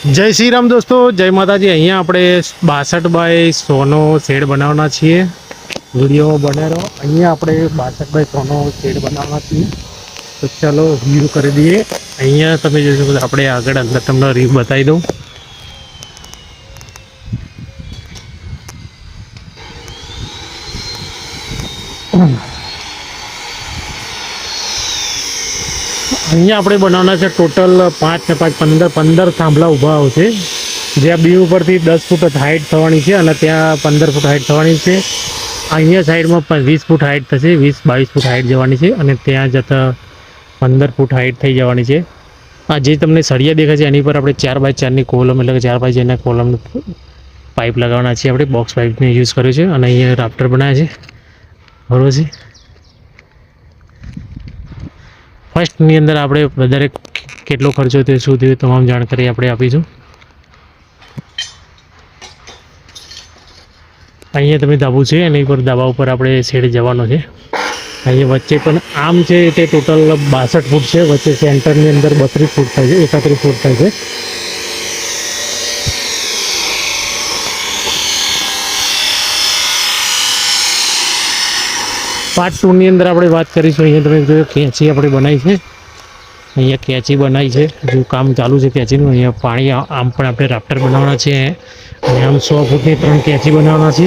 જય શ્રી રામ દોસ્તો, જય માતાજી। અહીંયા આપણે 62x100 શેડ બનાવવાના છીએ। વિડીયો બનાવો। અહીંયા આપણે 62x100 શેડ બનાવવાના છીએ। તો ચાલો વ્યૂ કરી દઈએ। અહીંયા તમે જોઈ શકો આપણે આગળ અંદર તમને રીવ બતાવી દઉં। અહીંયા આપણે બનાવવાના છે ટોટલ 5 ને 5 15 થાંભલા ઊભા આવશે। જ્યાં બી ઉપરથી 10 ફૂટ હાઇટ થવાની છે અને ત્યાં 15 ફૂટ હાઇટ થવાની છે। અહીંયા સાઈડમાં 20 ફૂટ હાઇટ થશે, 20-22 ફૂટ હાઇટ જવાની છે અને ત્યાં જતાં 15 ફૂટ હાઇટ થઈ જવાની છે। આ જે તમને સળિયા દેખાય છે એની પર આપણે 4x4ની કોલમ એટલે કે 4x4ના કોલમ પાઇપ લગાવવાના છે। આપણે બોક્સ પાઇપને યુઝ કર્યો છે અને અહીંયા રાફ્ટર બનાવ્યા છે, બરાબર છે। ફર્સ્ટની અંદર આપણે વધારે કેટલો ખર્ચો થયો, શું થયું, તમામ જાણકારી આપણે આપીશું। અહીંયા તમે ધાબુ છે એની પર ધાબા ઉપર આપણે શેડ જવાનો છે। અહીંયા વચ્ચે પણ આમ છે તે ટોટલ 62 ફૂટ છે, વચ્ચે સેન્ટરની અંદર 32 ફૂટ થાય છે, 31 ફૂટ થાય છે। પાર્ટ 2ની અંદર આપણે વાત કરીશું। અહીંયા તમે જોયો કેંચી આપણે બનાવી છે, અહીંયા કેંચી બનાવી છે, જો કામ ચાલુ છે કેંચીનું। અહીંયા પાણી આમ પણ આપણે રાફ્ટર બનાવવાના છે અને આમ 100 ફૂટની 3 કેંચી બનાવવાના છે।